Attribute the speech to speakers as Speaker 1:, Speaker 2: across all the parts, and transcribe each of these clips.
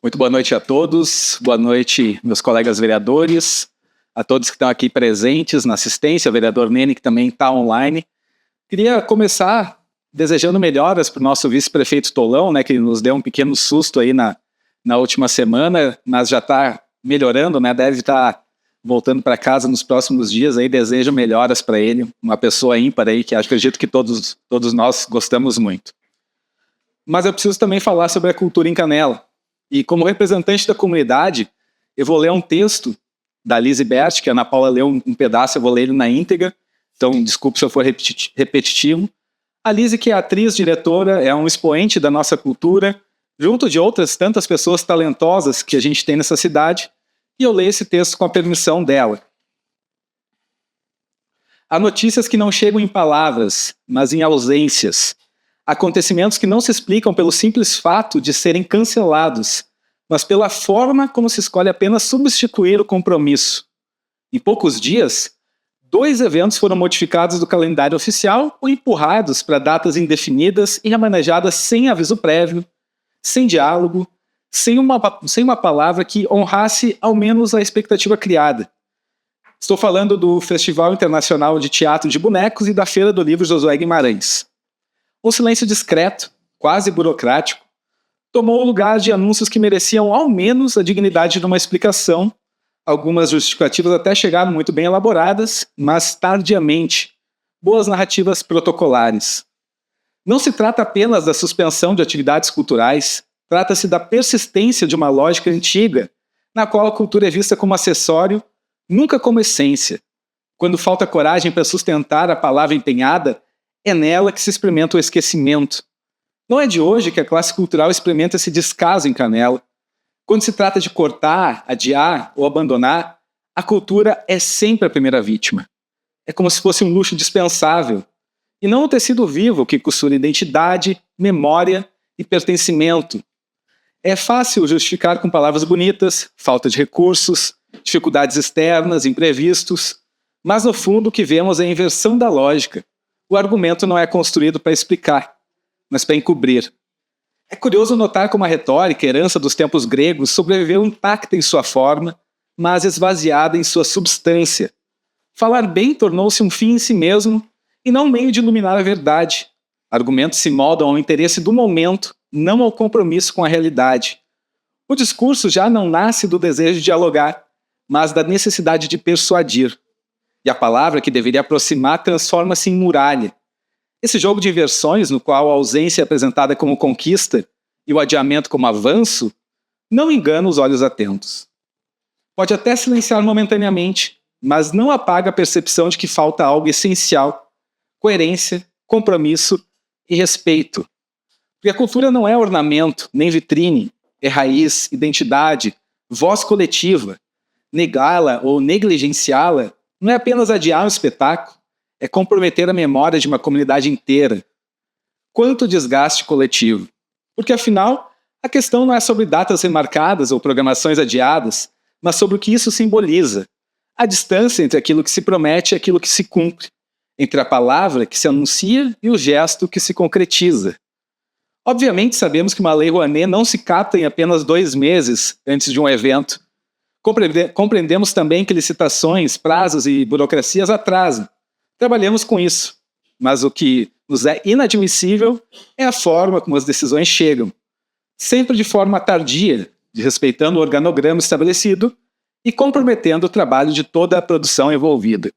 Speaker 1: Muito boa noite a todos, boa noite meus colegas vereadores, a todos que estão aqui presentes na assistência, o vereador Nene que também está online. Queria começar desejando melhoras para o nosso vice-prefeito Tolão, né, que nos deu um pequeno susto aí na última semana, mas já está melhorando, né, deve estar voltando para casa nos próximos dias, aí desejo melhoras para ele, uma pessoa ímpar aí que acredito que todos nós gostamos muito. Mas eu preciso também falar sobre a cultura em Canela. E como representante da comunidade, eu vou ler um texto da Lise Bert, que a Ana Paula leu um pedaço, eu vou ler ele na íntegra, então desculpe se eu for repetitivo. A Lise, que é atriz, diretora, é um expoente da nossa cultura, junto de outras tantas pessoas talentosas que a gente tem nessa cidade, e eu leio esse texto com a permissão dela. Há notícias que não chegam em palavras, mas em ausências. Acontecimentos que não se explicam pelo simples fato de serem cancelados, mas pela forma como se escolhe apenas substituir o compromisso. Em poucos dias, 2 eventos foram modificados do calendário oficial ou empurrados para datas indefinidas e remanejadas sem aviso prévio, sem diálogo, sem uma palavra que honrasse ao menos a expectativa criada. Estou falando do Festival Internacional de Teatro de Bonecos e da Feira do Livro Josué Guimarães. Um silêncio discreto, quase burocrático, tomou o lugar de anúncios que mereciam ao menos a dignidade de uma explicação. Algumas justificativas até chegaram muito bem elaboradas, mas tardiamente. Boas narrativas protocolares. Não se trata apenas da suspensão de atividades culturais, trata-se da persistência de uma lógica antiga, na qual a cultura é vista como acessório, nunca como essência. Quando falta coragem para sustentar a palavra empenhada, é nela que se experimenta o esquecimento. Não é de hoje que a classe cultural experimenta esse descaso em Canela. Quando se trata de cortar, adiar ou abandonar, a cultura é sempre a primeira vítima. É como se fosse um luxo dispensável, e não o tecido vivo que costura identidade, memória e pertencimento. É fácil justificar com palavras bonitas, falta de recursos, dificuldades externas, imprevistos, mas no fundo o que vemos é a inversão da lógica. O argumento não é construído para explicar, mas para encobrir. É curioso notar como a retórica, herança dos tempos gregos, sobreviveu intacta em sua forma, mas esvaziada em sua substância. Falar bem tornou-se um fim em si mesmo e não um meio de iluminar a verdade. Argumentos se moldam ao interesse do momento, não ao compromisso com a realidade. O discurso já não nasce do desejo de dialogar, mas da necessidade de persuadir. E a palavra que deveria aproximar transforma-se em muralha. Esse jogo de inversões, no qual a ausência é apresentada como conquista e o adiamento como avanço, não engana os olhos atentos. Pode até silenciar momentaneamente, mas não apaga a percepção de que falta algo essencial: coerência, compromisso e respeito. Porque a cultura não é ornamento, nem vitrine, é raiz, identidade, voz coletiva. Negá-la ou negligenciá-la não é apenas adiar um espetáculo, é comprometer a memória de uma comunidade inteira. Quanto desgaste coletivo! Porque, afinal, a questão não é sobre datas remarcadas ou programações adiadas, mas sobre o que isso simboliza. A distância entre aquilo que se promete e aquilo que se cumpre, entre a palavra que se anuncia e o gesto que se concretiza. Obviamente, sabemos que uma lei Rouanet não se capta em apenas 2 meses antes de um evento. Compreendemos também que licitações, prazos e burocracias atrasam. Trabalhamos com isso, mas o que nos é inadmissível é a forma como as decisões chegam, sempre de forma tardia, desrespeitando o organograma estabelecido e comprometendo o trabalho de toda a produção envolvida.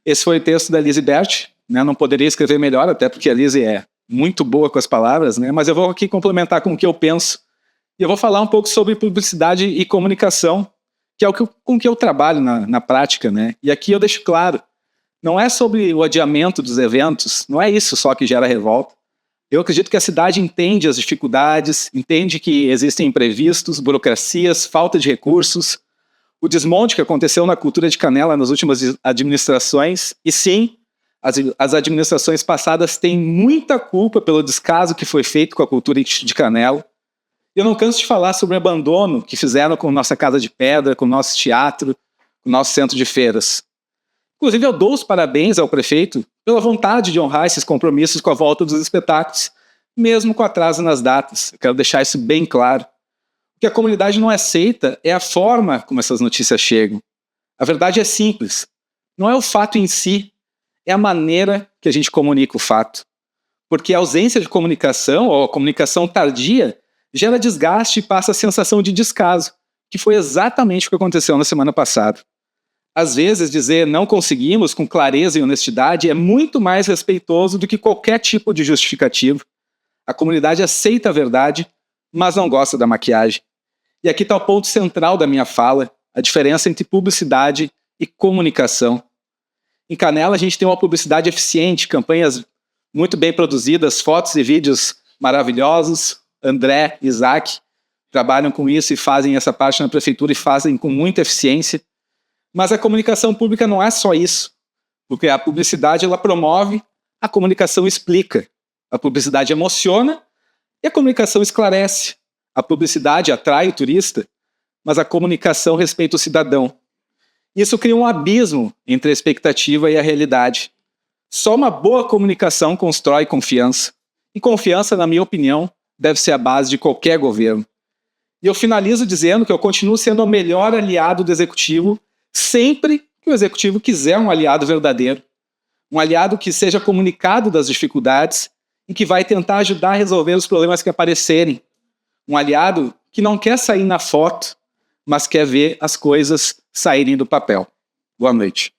Speaker 1: Esse foi o texto da Lise Bert, né? Não poderia escrever melhor, até porque a Lise é muito boa com as palavras, né? Mas eu vou aqui complementar com o que eu penso. E eu vou falar um pouco sobre publicidade e comunicação, que é com que eu trabalho na prática, né? E aqui eu deixo claro, não é sobre o adiamento dos eventos, não é isso só que gera revolta. Eu acredito que a cidade entende as dificuldades, entende que existem imprevistos, burocracias, falta de recursos, o desmonte que aconteceu na cultura de Canela nas últimas administrações, e sim, as administrações passadas têm muita culpa pelo descaso que foi feito com a cultura de Canela. Eu não canso de falar sobre o abandono que fizeram com nossa Casa de Pedra, com o nosso teatro, com o nosso centro de feiras. Inclusive, eu dou os parabéns ao prefeito pela vontade de honrar esses compromissos com a volta dos espetáculos, mesmo com atraso nas datas. Eu quero deixar isso bem claro. O que a comunidade não aceita é a forma como essas notícias chegam. A verdade é simples. Não é o fato em si, é a maneira que a gente comunica o fato. Porque a ausência de comunicação, ou a comunicação tardia, gera desgaste e passa a sensação de descaso, que foi exatamente o que aconteceu na semana passada. Às vezes, dizer não conseguimos com clareza e honestidade é muito mais respeitoso do que qualquer tipo de justificativo. A comunidade aceita a verdade, mas não gosta da maquiagem. E aqui está o ponto central da minha fala, a diferença entre publicidade e comunicação. Em Canela, a gente tem uma publicidade eficiente, campanhas muito bem produzidas, fotos e vídeos maravilhosos. André, Isaac trabalham com isso e fazem essa parte na prefeitura e fazem com muita eficiência. Mas a comunicação pública não é só isso, porque a publicidade ela promove, a comunicação explica. A publicidade emociona e a comunicação esclarece. A publicidade atrai o turista, mas a comunicação respeita o cidadão. Isso cria um abismo entre a expectativa e a realidade. Só uma boa comunicação constrói confiança. E confiança, na minha opinião, deve ser a base de qualquer governo. E eu finalizo dizendo que eu continuo sendo o melhor aliado do executivo sempre que o executivo quiser um aliado verdadeiro. Um aliado que seja comunicado das dificuldades e que vai tentar ajudar a resolver os problemas que aparecerem. Um aliado que não quer sair na foto, mas quer ver as coisas saírem do papel. Boa noite.